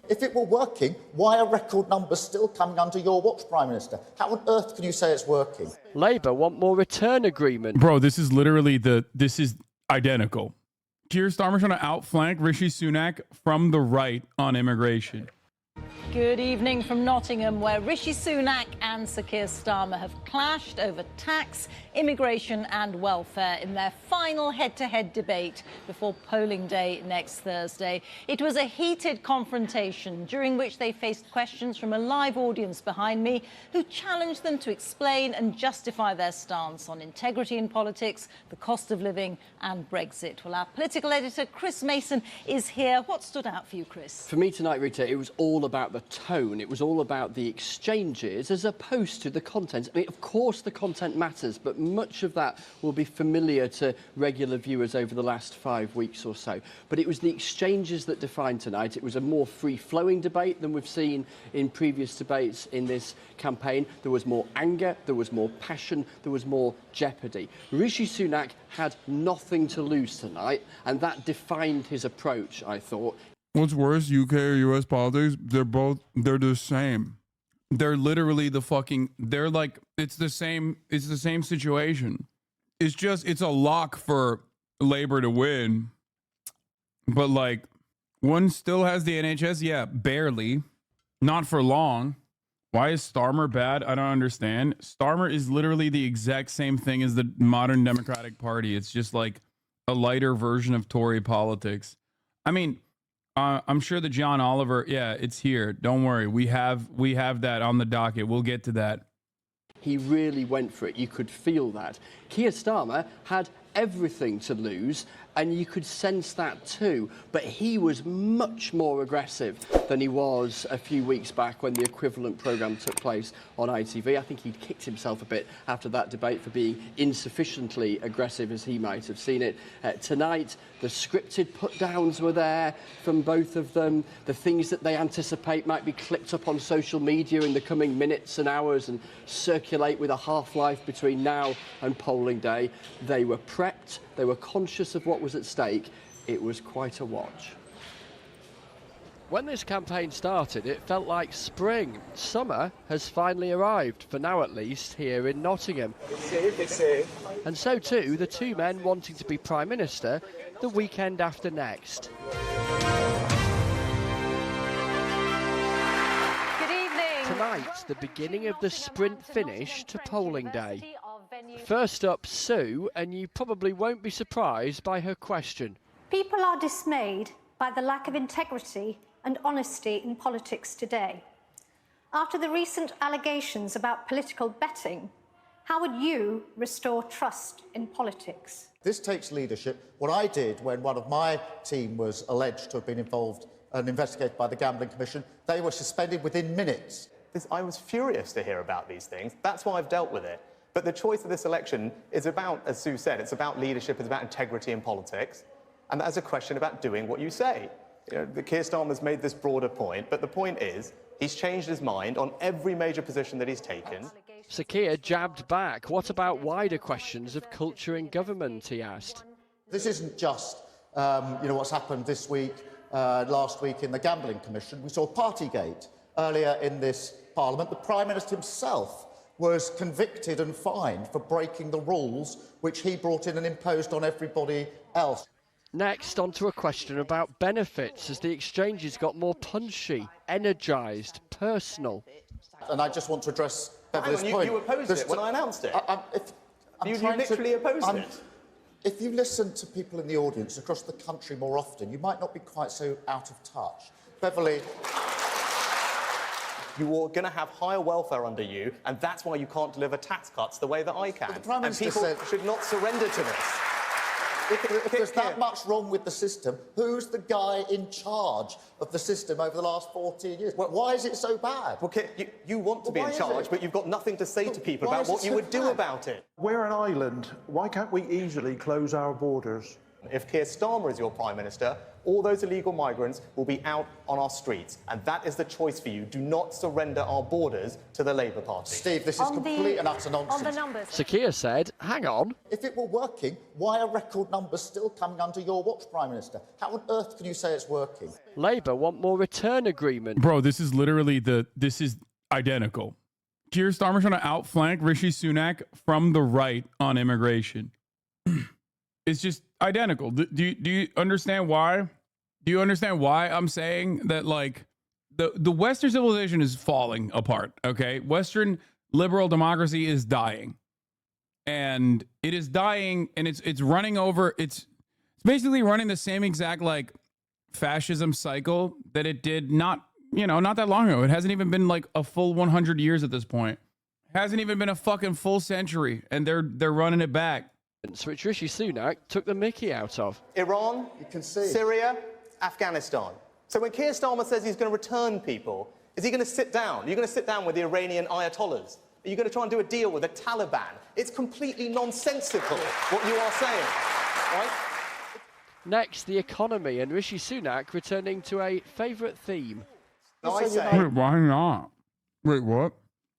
If it were working, why are record numbers still coming under your watch, Prime Minister? How on earth can you say it's working? Labour want more return agreement. Bro, this is literally this is identical. Keir Starmer trying to outflank Rishi Sunak from the right on immigration. Good evening from Nottingham, where Rishi Sunak and Sir Keir Starmer have clashed over tax, immigration and welfare in their final head-to-head debate before polling day next Thursday. It was a heated confrontation during which they faced questions from a live audience behind me who challenged them to explain and justify their stance on integrity in politics, the cost of living and Brexit. Well, our political editor, Chris Mason, is here. What stood out for you, Chris? For me tonight, Rita, it was all about the tone. It was all about the exchanges as opposed to the content. I mean, of course the content matters, but much of that will be familiar to regular viewers over the last 5 weeks or so. But it was the exchanges that defined tonight. It was a more free-flowing debate than we've seen in previous debates in this campaign. There was more anger, there was more passion, there was more jeopardy. Rishi Sunak had nothing to lose tonight, and that defined his approach, I thought. What's worse, UK or US politics? They're the same. They're literally they're like, it's the same situation. It's a lock for Labour to win. But like, one still has the NHS, yeah, barely. Not for long. Why is Starmer bad? I don't understand. Starmer is literally the exact same thing as the modern Democratic Party. It's just like a lighter version of Tory politics. I mean, I'm sure that John Oliver, yeah, it's here. Don't worry. We have that on the docket. We'll get to that. He really went for it. You could feel that. Keir Starmer had everything to lose, and you could sense that too. But he was much more aggressive than he was a few weeks back when the equivalent programme took place on ITV. I think he'd kicked himself a bit after that debate for being insufficiently aggressive as he might have seen it. Tonight, the scripted put-downs were there from both of them. The things that they anticipate might be clipped up on social media in the coming minutes and hours and circulate with a half-life between now and polling day. They were prepped. They were conscious of what was at stake. It was quite a watch. When this campaign started, it felt like spring. Summer has finally arrived, for now at least, here in Nottingham. And so too, the two men wanting to be Prime Minister the weekend after next. Good evening. Tonight, the beginning of the sprint finish to polling day. First up, Sue, and you probably won't be surprised by her question. People are dismayed by the lack of integrity and honesty in politics today. After the recent allegations about political betting, how would you restore trust in politics? This takes leadership. What I did when one of my team was alleged to have been involved and investigated by the Gambling Commission, they were suspended within minutes. I was furious to hear about these things. That's why I've dealt with it. But the choice of this election is about, as Sue said, it's about leadership, it's about integrity in politics, and that's a question about doing what you say. You know, Keir Starmer's made this broader point, but the point is he's changed his mind on every major position that he's taken. Sir Keir jabbed back. What about wider questions of culture in government, he asked. This isn't just, what's happened this week, last week in the Gambling Commission. We saw Partygate earlier in this Parliament. The Prime Minister himself was convicted and fined for breaking the rules which he brought in and imposed on everybody else. Next, on to a question about benefits as the exchanges got more punchy, energised, personal. And I just want to address Beverly's point. You opposed it when I announced it. You literally opposed it. If you listen to people in the audience across the country more often, you might not be quite so out of touch. Beverly... You're going to have higher welfare under you, and that's why you can't deliver tax cuts the way that I can. But the Prime Minister and people said, should not surrender to this. If there's that much wrong with the system, who's the guy in charge of the system over the last 14 years? Well, why is it so bad? Well, you want to be in charge, but you've got nothing to say to people about what you would do about it. We're an island. Why can't we easily close our borders? If Keir Starmer is your Prime Minister, all those illegal migrants will be out on our streets. And that is the choice for you. Do not surrender our borders to the Labour Party. Steve, this is complete and utter nonsense. On the numbers. Sir Keir said, hang on. If it were working, why are record numbers still coming under your watch, Prime Minister? How on earth can you say it's working? Labour want more return agreement. Bro, this is literally this is identical. Keir Starmer trying to outflank Rishi Sunak from the right on immigration. It's just identical. Do you understand why? Do you understand why I'm saying that, like, the Western civilization is falling apart, okay? Western liberal democracy is dying. And it is dying, and it's running over, it's basically running the same exact, like, fascism cycle that it did not that long ago. It hasn't even been like a full 100 years at this point. It hasn't even been a fucking full century, and they're running it back. Which Rishi Sunak took the mickey out of. Iran, You can see. Syria, Afghanistan. So when Keir Starmer says he's going to return people, is he going to sit down? Are you going to sit down with the Iranian ayatollahs? Are you going to try and do a deal with the Taliban? It's completely nonsensical what you are saying, right? Next, the economy, and Rishi Sunak returning to a favourite theme. No, I say, Wait, why not? Wait, what?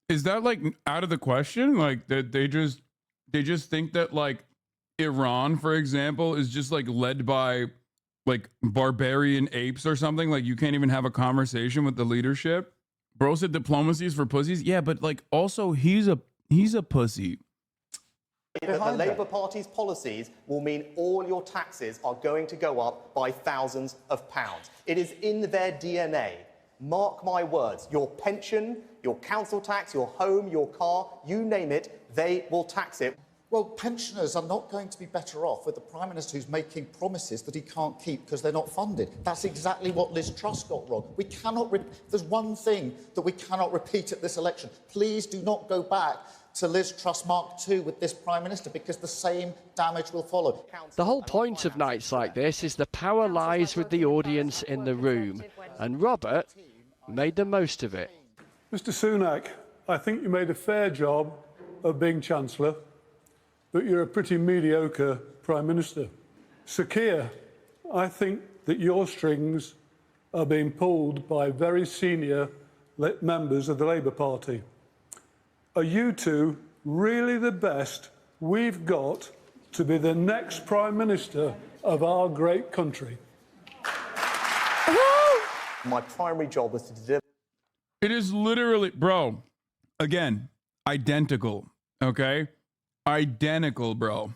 Is that, like, out of the question? Like, that they just think that, like, Iran, for example, is just, like, led by, like, barbarian apes or something? Like, you can't even have a conversation with the leadership? Bro said diplomacy is for pussies? Yeah, but, like, also he's a pussy. that the Labour Party's policies will mean all your taxes are going to go up by thousands of pounds. It is in their DNA. Mark my words. Your pension, your council tax, your home, your car, you name it, they will tax it. Well, pensioners are not going to be better off with a Prime Minister who's making promises that he can't keep because they're not funded. That's exactly what Liz Truss got wrong. We cannot... There's one thing that we cannot repeat at this election. Please do not go back to Liz Truss Mark II with this Prime Minister, because the same damage will follow. The whole point of nights like this is the power lies with the audience in the room, and Robert made the most of it. Mr Sunak, I think you made a fair job of being Chancellor, but you're a pretty mediocre Prime Minister. Sir Keir, I think that your strings are being pulled by very senior members of the Labour Party. Are you two really the best we've got to be the next Prime Minister of our great country? My primary job was to deliver It is literally, bro, again, identical, okay? Identical, bro.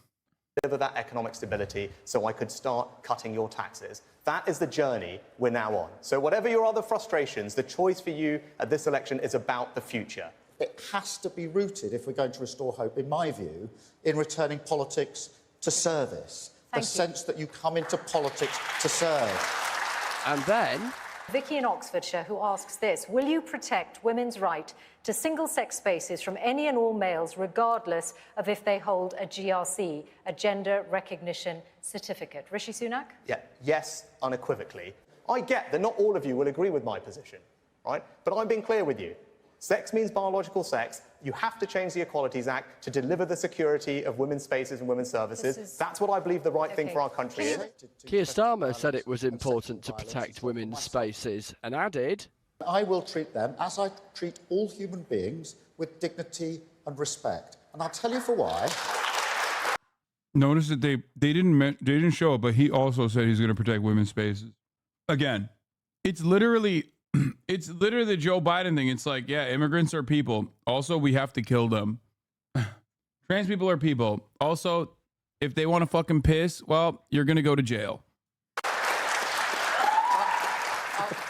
that economic stability so I could start cutting your taxes. That is the journey we're now on. So whatever your other frustrations, the choice for you at this election is about the future. It has to be rooted, if we're going to restore hope, in my view, in returning politics to service. The sense that you come into politics to serve. And then Vicky in Oxfordshire, who asks this: will you protect women's right to single-sex spaces from any and all males, regardless of if they hold a GRC, a gender recognition certificate? Rishi Sunak? Yeah, yes, unequivocally. I get that not all of you will agree with my position, right? But I'm being clear with you. Sex means biological sex. You have to change the Equalities Act to deliver the security of women's spaces and women's services. That's what I believe the right thing for our country is. Keir Starmer said it was important to protect women's spaces and added, I will treat them, as I treat all human beings, with dignity and respect. And I'll tell you for why. Notice that they didn't show it, but he also said he's going to protect women's spaces. Again, it's literally the Joe Biden thing. It's like, yeah, immigrants are people. Also, we have to kill them. Trans people are people. Also, if they want to fucking piss, well, you're going to go to jail. The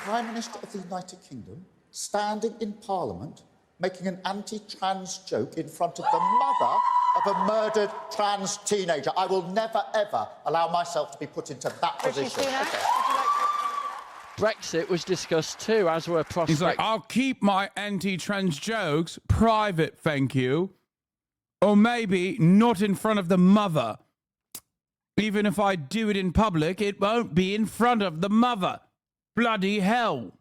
Prime Minister of the United Kingdom standing in Parliament making an anti-trans joke in front of the mother of a murdered trans teenager. I will never, ever allow myself to be put into that position. Brexit was discussed too, as were prospects. He's like, I'll keep my anti-trans jokes private, thank you. Or maybe not in front of the mother. Even if I do it in public, it won't be in front of the mother. Bloody hell.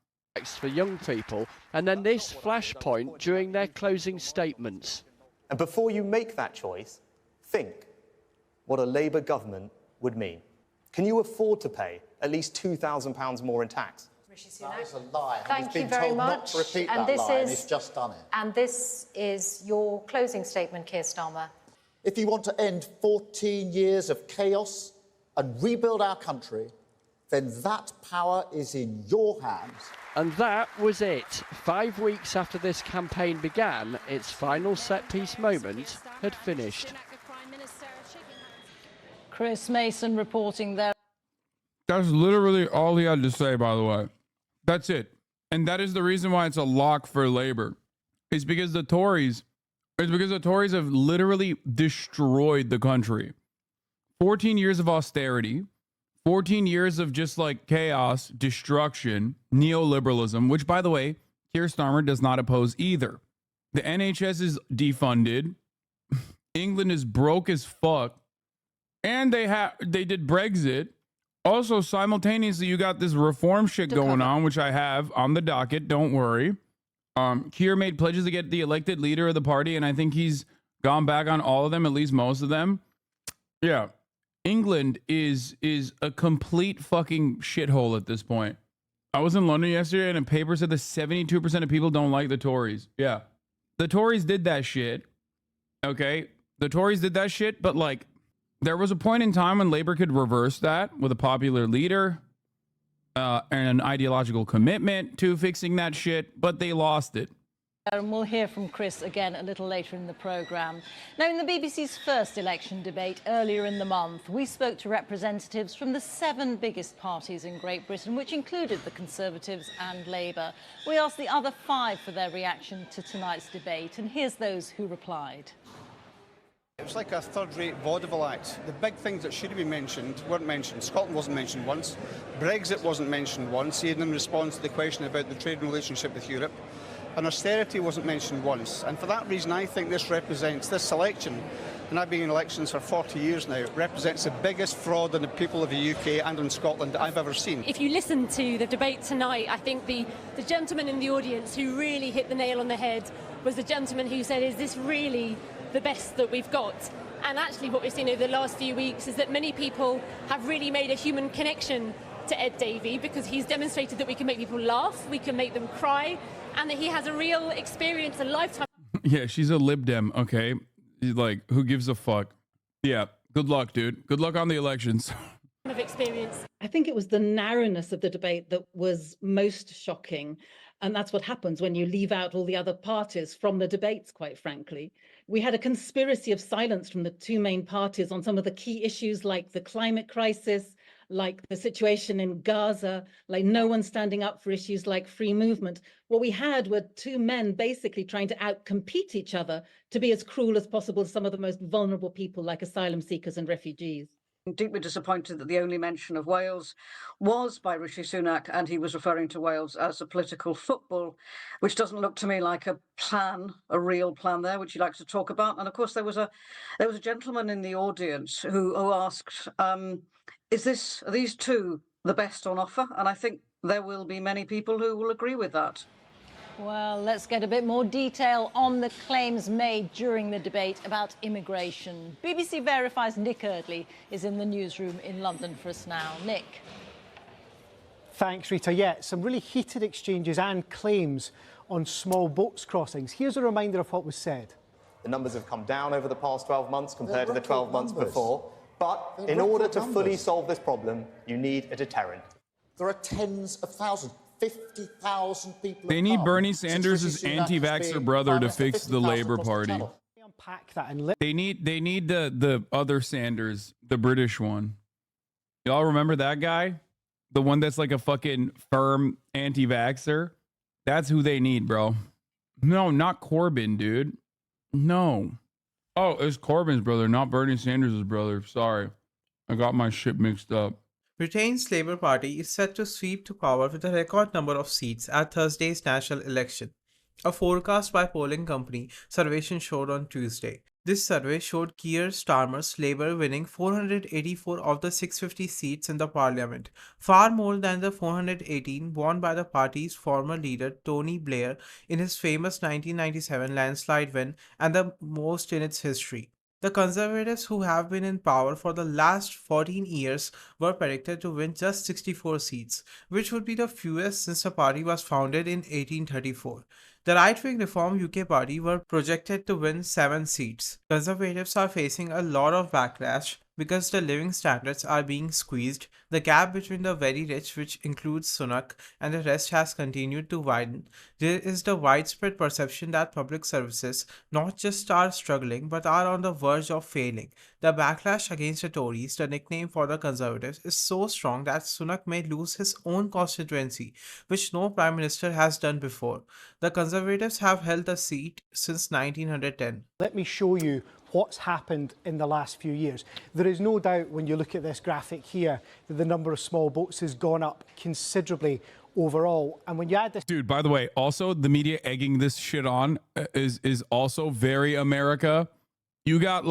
For young people, and then this flashpoint during their closing statements. And before you make that choice, think what a Labour government would mean. Can you afford to pay at least £2,000 more in tax? That is a lie. And Thank he's you been very told much. not to repeat And that this lie, and is- he's just done it. And this is your closing statement, Keir Starmer. If you want to end 14 years of chaos and rebuild our country, then that power is in your hands. And that was it. 5 weeks after this campaign began, its final set-piece moment had finished. Chris Mason reporting there. That's literally all he had to say, by the way. That's it. And that is the reason why it's a lock for Labour. It's because the Tories have literally destroyed the country. 14 years of austerity, 14 years of just like chaos, destruction, neoliberalism, which, by the way, Keir Starmer does not oppose either. The NHS is defunded. England is broke as fuck. And they did Brexit. Also, simultaneously, you got this reform shit going on, which I have on the docket. Don't worry. Keir made pledges to get the elected leader of the party, and I think he's gone back on all of them, at least most of them. Yeah. England is a complete fucking shithole at this point. I was in London yesterday, and a paper said that 72% of people don't like the Tories. Yeah. The Tories did that shit. Okay? The Tories did that shit, but like, there was a point in time when Labour could reverse that with a popular leader and an ideological commitment to fixing that shit, but they lost it. And we'll hear from Chris again a little later in the programme. Now, in the BBC's first election debate earlier in the month, we spoke to representatives from the 7 biggest parties in Great Britain, which included the Conservatives and Labour. We asked the other 5 for their reaction to tonight's debate, and here's those who replied. It was like a third-rate vaudeville act. The big things that should have been mentioned weren't mentioned. Scotland wasn't mentioned once. Brexit wasn't mentioned once, even in response to the question about the trade relationship with Europe. And austerity wasn't mentioned once. And for that reason, I think this election, and I've been in elections for 40 years now, represents the biggest fraud on the people of the UK and in Scotland that I've ever seen. If you listen to the debate tonight, I think the gentleman in the audience who really hit the nail on the head was the gentleman who said, is this really the best that we've got? And actually what we've seen over the last few weeks is that many people have really made a human connection to Ed Davey, because he's demonstrated that we can make people laugh, we can make them cry, and that he has a real experience, a lifetime. Yeah, she's a Lib Dem, okay? Like, who gives a fuck? Yeah, good luck, dude. Good luck on the elections. Of experience. I think it was the narrowness of the debate that was most shocking. And that's what happens when you leave out all the other parties from the debates, quite frankly. We had a conspiracy of silence from the 2 main parties on some of the key issues like the climate crisis, like the situation in Gaza, like no one standing up for issues like free movement. What we had were 2 men basically trying to outcompete each other to be as cruel as possible to some of the most vulnerable people like asylum seekers and refugees. Deeply disappointed that the only mention of Wales was by Rishi Sunak, and he was referring to Wales as a political football, which doesn't look to me like a plan, a real plan there, which you'd like to talk about. And of course, there was a gentleman in the audience who asked, are these 2 the best on offer? And I think there will be many people who will agree with that. Well, let's get a bit more detail on the claims made during the debate about immigration. BBC Verify's Nick Eardley is in the newsroom in London for us now. Nick. Thanks, Rita. Yeah, some really heated exchanges and claims on small boats crossings. Here's a reminder of what was said. The numbers have come down over the past 12 months compared to the 12 months before. But in order to fully solve this problem, you need a deterrent. There are tens of thousands. 50,000 people. They need Bernie Sanders' anti-vaxxer brother to fix the Labour Party. They need the other Sanders, the British one. Y'all remember that guy? The one that's like a fucking firm anti-vaxxer? That's who they need, bro. No, not Corbyn, dude. No. Oh, it's Corbyn's brother, not Bernie Sanders' brother. Sorry. I got my shit mixed up. Britain's Labour Party is set to sweep to power with a record number of seats at Thursday's national election, a forecast by polling company Survation showed on Tuesday. This survey showed Keir Starmer's Labour winning 484 of the 650 seats in the parliament, far more than the 418 won by the party's former leader Tony Blair in his famous 1997 landslide win and the most in its history. The Conservatives, who have been in power for the last 14 years, were predicted to win just 64 seats, which would be the fewest since the party was founded in 1834. The right-wing Reform UK Party were projected to win 7 seats. Conservatives are facing a lot of backlash because the living standards are being squeezed. The gap between the very rich, which includes Sunak, and the rest has continued to widen. There is the widespread perception that public services not just are struggling but are on the verge of failing. The backlash against the Tories, the nickname for the Conservatives, is so strong that Sunak may lose his own constituency, which no Prime Minister has done before. The Conservatives have held the seat since 1910. Let me show you what's happened in the last few years. There is no doubt when you look at this graphic here that the number of small boats has gone up considerably overall. And when you add this... Dude, by the way, also the media egging this shit on is also very America. You got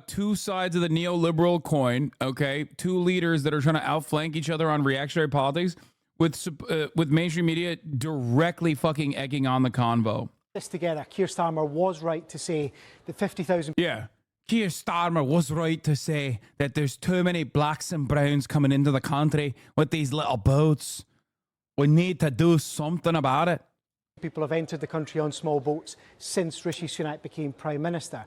two sides of the neoliberal coin, okay? Two leaders that are trying to outflank each other on reactionary politics with mainstream media directly fucking egging on the convo. This together, Keir Starmer was right to say that 50,000... Yeah. Keir Starmer was right to say that there's too many blacks and browns coming into the country with these little boats. We need to do something about it. People have entered the country on small boats since Rishi Sunak became Prime Minister.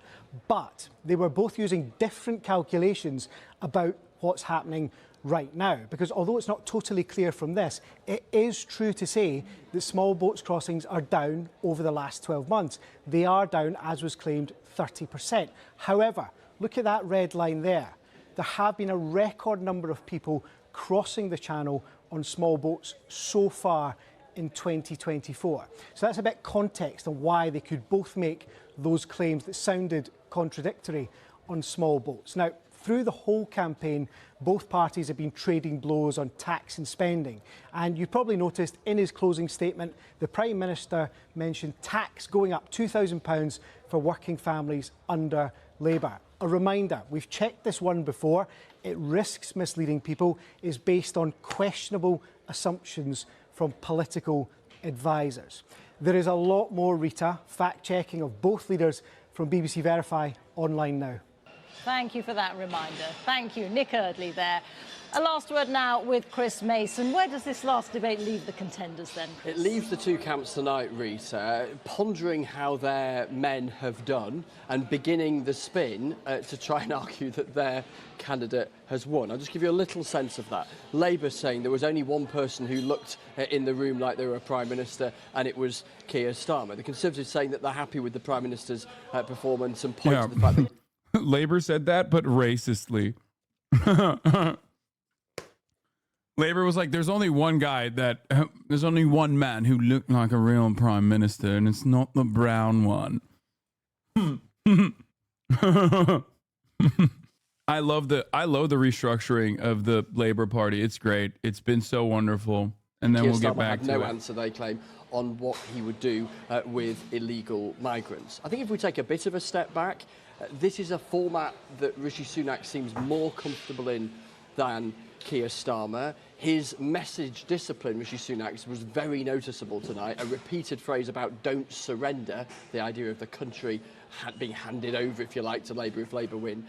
But they were both using different calculations about what's happening right now. Because although it's not totally clear from this, it is true to say that small boats crossings are down over the last 12 months. They are down, as was claimed, 30%. However, look at that red line there. There have been a record number of people crossing the channel on small boats so far in 2024. So that's a bit context on why they could both make those claims that sounded contradictory on small boats. Now, through the whole campaign, both parties have been trading blows on tax and spending. And you probably noticed in his closing statement, the Prime Minister mentioned tax going up £2,000 for working families under Labour. A reminder, we've checked this one before. It risks misleading people. It's based on questionable assumptions from political advisers. There is a lot more, Rita, fact-checking of both leaders from BBC Verify online now. Thank you for that reminder. Thank you, Nick Eardley there. A last word now with Chris Mason. Where does this last debate leave the contenders then, Chris? It leaves the two camps tonight, Rita, pondering how their men have done and beginning the spin to try and argue that their candidate has won. I'll just give you a little sense of that. Labour saying there was only one person who looked in the room like they were a Prime Minister, and it was Keir Starmer. The Conservatives saying that they're happy with the Prime Minister's performance and point to the fact that... Labour said that, but racistly. Labour was like, there's only one man who looked like a real Prime Minister, and it's not the brown one. I love the restructuring of the Labour Party. It's great. It's been so wonderful. And then we'll get back to no answer, they claim, on what he would do with illegal migrants. I think if we take a bit of a step back, this is a format that Rishi Sunak seems more comfortable in than Keir Starmer. His message discipline, Rishi Sunak's, was very noticeable tonight. A repeated phrase about don't surrender, the idea of the country being handed over, if you like, to Labour if Labour win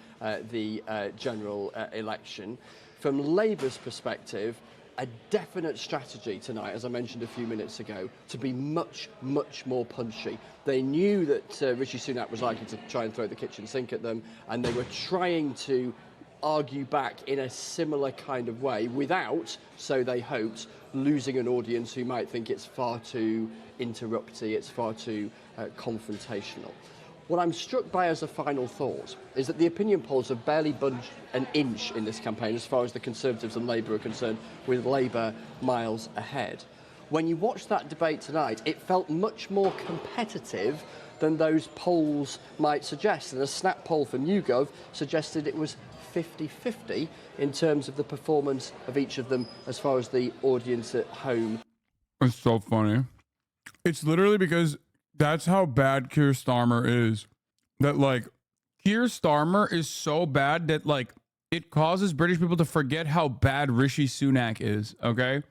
the general election. From Labour's perspective, a definite strategy tonight, as I mentioned a few minutes ago, to be much, much more punchy. They knew that Rishi Sunak was likely to try and throw the kitchen sink at them, and they were trying to argue back in a similar kind of way without, so they hoped, losing an audience who might think it's far too interrupty, it's far too confrontational. What I'm struck by as a final thought is that the opinion polls have barely budged an inch in this campaign as far as the Conservatives and Labour are concerned, with Labour miles ahead. When you watch that debate tonight, it felt much more competitive than those polls might suggest. And a snap poll from YouGov suggested it was 50-50 in terms of the performance of each of them as far as the audience at home. It's so funny. It's literally because that's how bad Keir Starmer is. That, like, Keir Starmer is so bad that, like, it causes British people to forget how bad Rishi Sunak is, okay?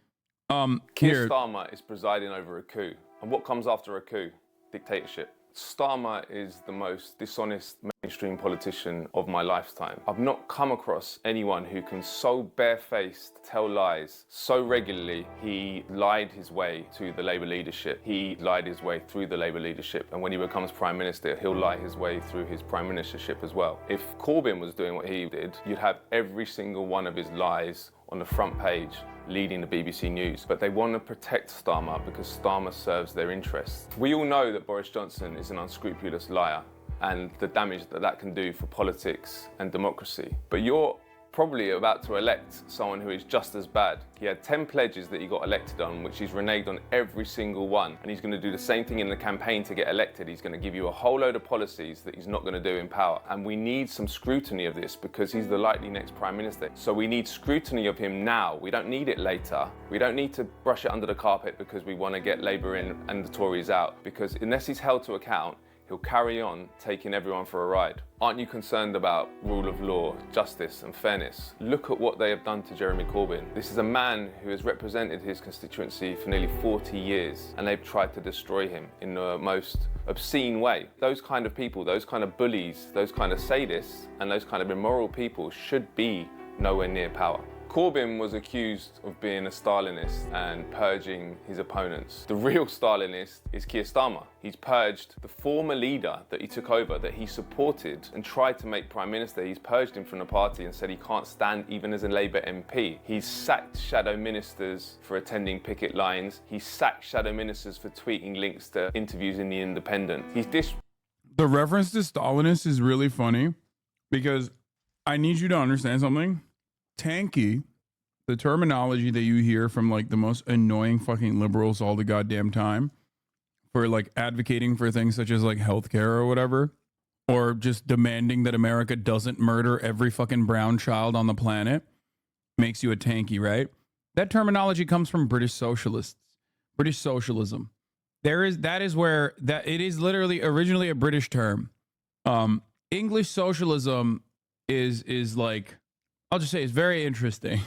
Keir Starmer is presiding over a coup. And what comes after a coup? Dictatorship. Starmer is the most dishonest mainstream politician of my lifetime. I've not come across anyone who can so barefaced tell lies so regularly. He lied his way to the Labour leadership. He lied his way through the Labour leadership. And when he becomes Prime Minister, he'll lie his way through his Prime Ministership as well. If Corbyn was doing what he did, you'd have every single one of his lies on the front page leading the BBC News. But they want to protect Starmer because Starmer serves their interests. We all know that Boris Johnson is an unscrupulous liar and the damage that that can do for politics and democracy. But you're probably about to elect someone who is just as bad. He had 10 pledges that he got elected on, which he's reneged on every single one. And he's going to do the same thing in the campaign to get elected. He's going to give you a whole load of policies that he's not going to do in power. And we need some scrutiny of this because he's the likely next Prime Minister. So we need scrutiny of him now. We don't need it later. We don't need to brush it under the carpet because we want to get Labour in and the Tories out. Because unless he's held to account, he'll carry on taking everyone for a ride. Aren't you concerned about rule of law, justice and fairness? Look at what they have done to Jeremy Corbyn. This is a man who has represented his constituency for nearly 40 years and they've tried to destroy him in the most obscene way. Those kind of people, those kind of bullies, those kind of sadists and those kind of immoral people should be nowhere near power. Corbyn was accused of being a Stalinist and purging his opponents. The real Stalinist is Keir Starmer. He's purged the former leader that he took over, that he supported and tried to make Prime Minister. He's purged him from the party and said he can't stand even as a Labour MP. He's sacked shadow ministers for attending picket lines. He's sacked shadow ministers for tweeting links to interviews in The Independent. The reference to Stalinist is really funny because I need you to understand something. Tanky, the terminology that you hear from like the most annoying fucking liberals all the goddamn time for like advocating for things such as like healthcare or whatever, or just demanding that America doesn't murder every fucking brown child on the planet, makes you a tanky, right? That terminology comes from British socialists, British socialism. That is where it is literally originally a British term. English socialism is like, I'll just say it's very interesting.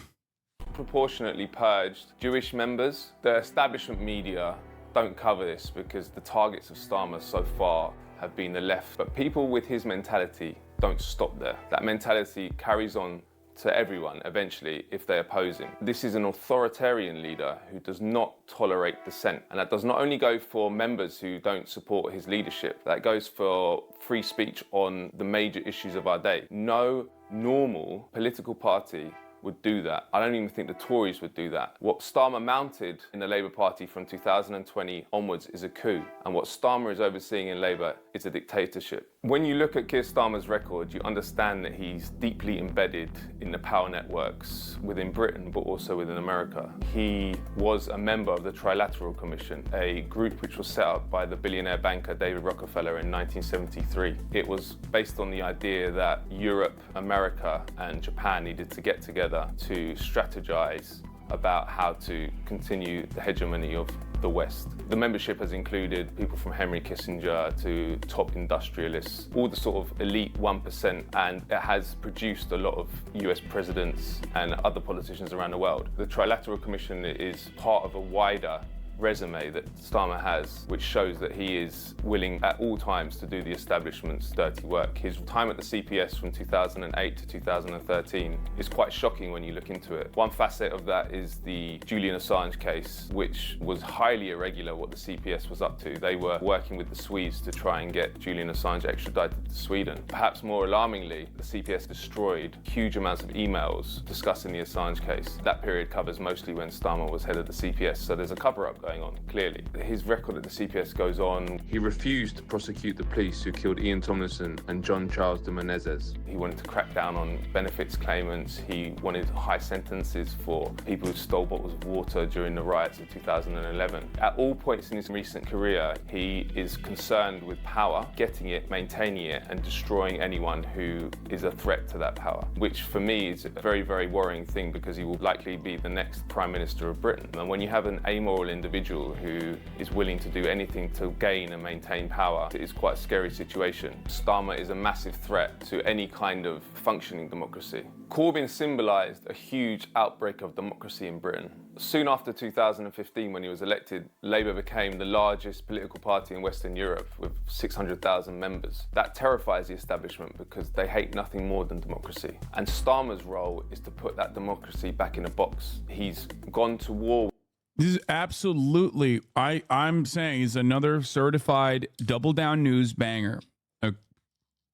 Proportionately purged Jewish members. The establishment media don't cover this because the targets of Starmer so far have been the left. But people with his mentality don't stop there. That mentality carries on to everyone eventually if they oppose him. This is an authoritarian leader who does not tolerate dissent. And that does not only go for members who don't support his leadership, that goes for free speech on the major issues of our day. No normal political party would do that. I don't even think the Tories would do that. What Starmer mounted in the Labour Party from 2020 onwards is a coup. And what Starmer is overseeing in Labour is a dictatorship. When you look at Keir Starmer's record, you understand that he's deeply embedded in the power networks within Britain, but also within America. He was a member of the Trilateral Commission, a group which was set up by the billionaire banker David Rockefeller in 1973. It was based on the idea that Europe, America, and Japan needed to get together to strategize about how to continue the hegemony of the West. The membership has included people from Henry Kissinger to top industrialists, all the sort of elite 1%, and it has produced a lot of US presidents and other politicians around the world. The Trilateral Commission is part of a wider resume that Starmer has, which shows that he is willing at all times to do the establishment's dirty work. His time at the CPS from 2008 to 2013 is quite shocking when you look into it. One facet of that is the Julian Assange case, which was highly irregular what the CPS was up to. They were working with the Swedes to try and get Julian Assange extradited to Sweden. Perhaps more alarmingly, the CPS destroyed huge amounts of emails discussing the Assange case. That period covers mostly when Starmer was head of the CPS, so there's a cover-up going on, clearly. His record at the CPS goes on. He refused to prosecute the police who killed Ian Tomlinson and John Charles de Menezes. He wanted to crack down on benefits claimants. He wanted high sentences for people who stole bottles of water during the riots of 2011. At all points in his recent career, he is concerned with power, getting it, maintaining it, and destroying anyone who is a threat to that power, which for me is a very, very worrying thing because he will likely be the next Prime Minister of Britain. And when you have an amoral individual who is willing to do anything to gain and maintain power, it is quite a scary situation. Starmer is a massive threat to any kind of functioning democracy. Corbyn symbolised a huge outbreak of democracy in Britain. Soon after 2015, when he was elected, Labour became the largest political party in Western Europe with 600,000 members. That terrifies the establishment because they hate nothing more than democracy. And Starmer's role is to put that democracy back in a box. He's gone to war. This is absolutely, I'm saying, is another certified double down news banger.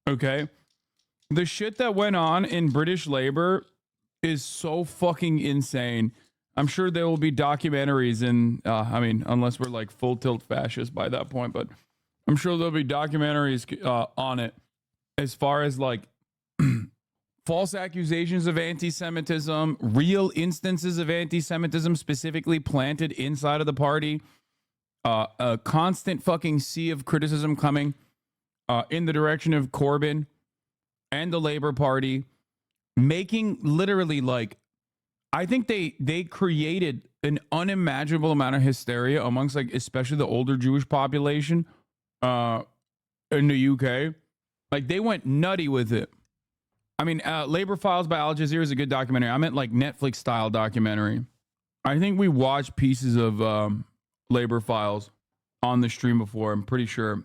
Okay? The shit that went on in British Labour is so fucking insane. I'm sure there will be documentaries in, I mean, unless we're like full tilt fascists by that point, but I'm sure there'll be documentaries on it as far as like false accusations of anti-Semitism, real instances of anti-Semitism specifically planted inside of the party, a constant fucking sea of criticism coming in the direction of Corbyn and the Labour Party, making literally like, I think they created an unimaginable amount of hysteria amongst like especially the older Jewish population in the UK. Like they went nutty with it. I mean, Labor Files by Al Jazeera is a good documentary. I meant like Netflix style documentary. I think we watched pieces of Labor Files on the stream before. I'm pretty sure.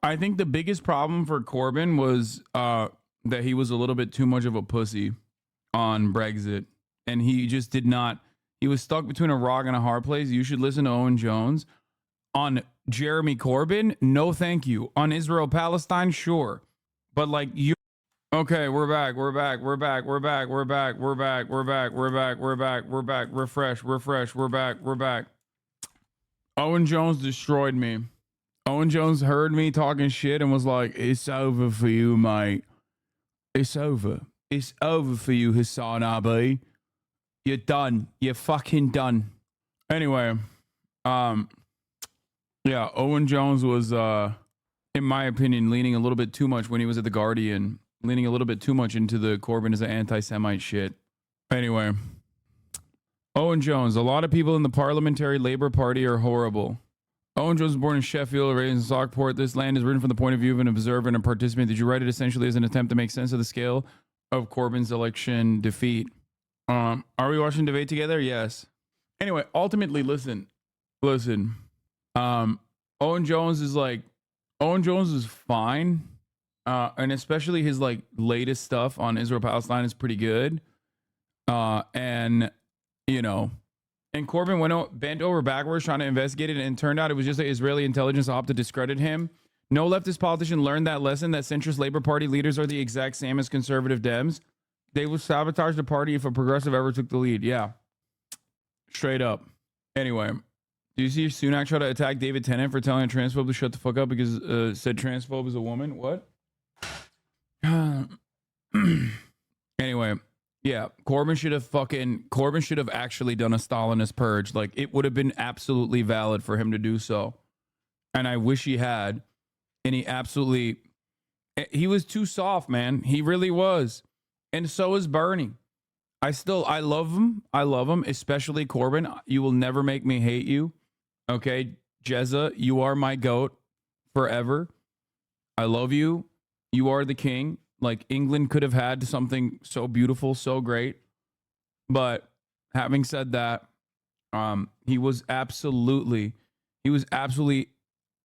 I think the biggest problem for Corbyn was that he was a little bit too much of a pussy on Brexit. And he just did not, he was stuck between a rock and a hard place. You should listen to Owen Jones. On Jeremy Corbyn, no thank you. On Israel-Palestine, sure. But like you, okay, we're back. Refresh, we're back. Owen Jones destroyed me. Owen Jones heard me talking shit and was like, it's over for you, mate. It's over. It's over for you, Hasanabi. You're done. You're fucking done. Anyway, yeah, Owen Jones was, in my opinion, leaning a little bit too much when he was at The Guardian, leaning a little bit too much into the Corbyn as an anti-Semite shit. Anyway, Owen Jones, a lot of people in the Parliamentary Labour Party are horrible. Owen Jones was born in Sheffield, raised in Stockport. This land is written from the point of view of an observer and a participant. Did you write it essentially as an attempt to make sense of the scale of Corbyn's election defeat? Are we watching debate together? Yes. Anyway, ultimately, listen. Owen Jones is fine. And especially his like latest stuff on Israel Palestine is pretty good. And you know, and Corbyn bent over backwards trying to investigate it, and it turned out it was just that Israeli intelligence opted to discredit him. No leftist politician learned that lesson, that centrist Labour Party leaders are the exact same as conservative Dems. They would sabotage the party if a progressive ever took the lead. Yeah. Straight up. Anyway, do you see Sunak try to attack David Tennant for telling a transphobe to shut the fuck up because said transphobe is a woman? What? Anyway, yeah, Corbyn should have actually done a Stalinist purge. Like, it would have been absolutely valid for him to do so. And I wish he had. And he was too soft, man. He really was. And so is Bernie. I love him. I love him, especially Corbyn. You will never make me hate you. Okay, Jezza, you are my goat forever. I love you. You are the king. Like, England could have had something so beautiful, so great. But having said that, he was absolutely,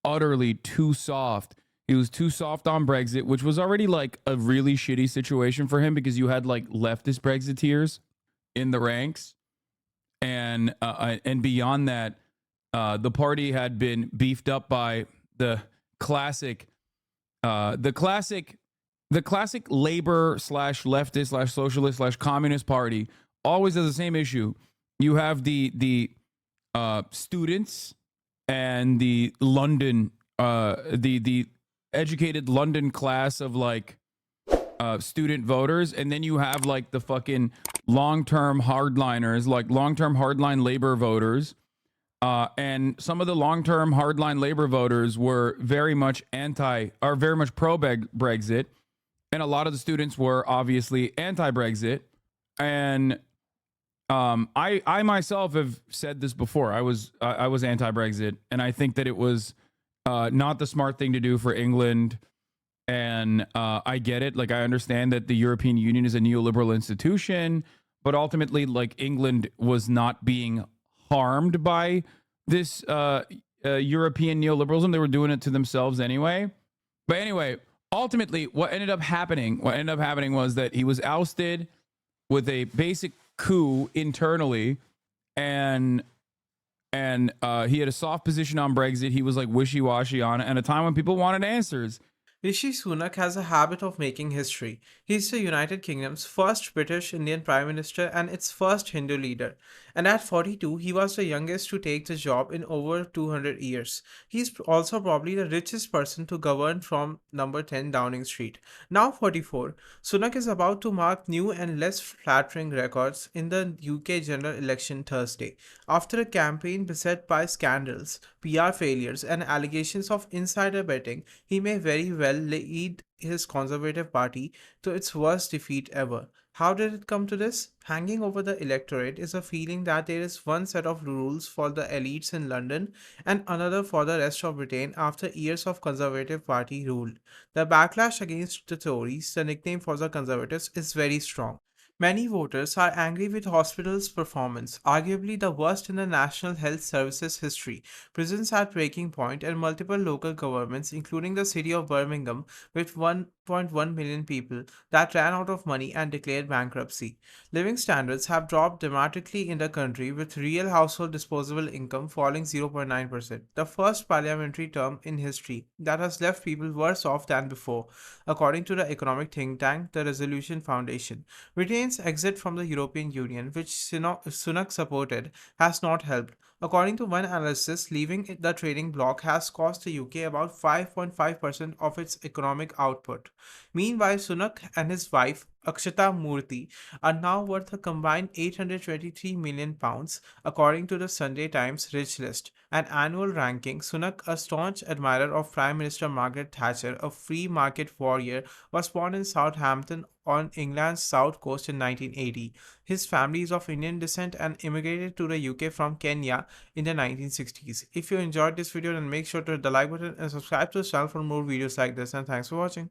utterly too soft. He was too soft on Brexit, which was already like a really shitty situation for him because you had like leftist Brexiteers in the ranks. And beyond that, the party had been beefed up by the classic labor / leftist / socialist / communist party. Always has the same issue. You have the students and the London, the educated London class of like student voters, and then you have like the fucking long-term hardliners, like long-term hardline labor voters. And some of the long-term hardline labor voters were very much pro-Brexit, and a lot of the students were obviously anti-Brexit. And I myself have said this before. I was anti-Brexit, and I think that it was not the smart thing to do for England. And I get it. Like, I understand that the European Union is a neoliberal institution, but ultimately, like, England was not being harmed by this European neoliberalism. They were doing it to themselves anyway. But anyway, ultimately, what ended up happening was that he was ousted with a basic coup internally, and he had a soft position on Brexit. He was like wishy-washy on it at a time when people wanted answers. Rishi Sunak has a habit of making history. He's the United Kingdom's first British Indian Prime Minister and its first Hindu leader. And at 42, he was the youngest to take the job in over 200 years. He's also probably the richest person to govern from number 10 Downing Street. Now 44, Sunak is about to mark new and less flattering records in the UK general election Thursday. After a campaign beset by scandals, PR failures, and allegations of insider betting, he may very well lead his Conservative Party to its worst defeat ever. How did it come to this? Hanging over the electorate is a feeling that there is one set of rules for the elites in London and another for the rest of Britain after years of Conservative Party rule. The backlash against the Tories, the nickname for the Conservatives, is very strong. Many voters are angry with hospitals' performance, arguably the worst in the National Health Service's history. Prisons at breaking point, and multiple local governments, including the city of Birmingham, with 1.1 million people, that ran out of money and declared bankruptcy. Living standards have dropped dramatically in the country, with real household disposable income falling 0.9%, the first parliamentary term in history that has left people worse off than before, according to the economic think tank, the Resolution Foundation. Britain's exit from the European Union, which Sunak supported, has not helped. According to one analysis, leaving the trading bloc has cost the UK about 5.5% of its economic output. Meanwhile, Sunak and his wife, Akshata Murthy, are now worth a combined £823 million, according to the Sunday Times Rich List, an annual ranking. Sunak, a staunch admirer of Prime Minister Margaret Thatcher, a free market warrior, was born in Southampton on England's south coast in 1980. His family is of Indian descent and immigrated to the UK from Kenya in the 1960s. If you enjoyed this video, then make sure to hit the like button and subscribe to the channel for more videos like this, and thanks for watching.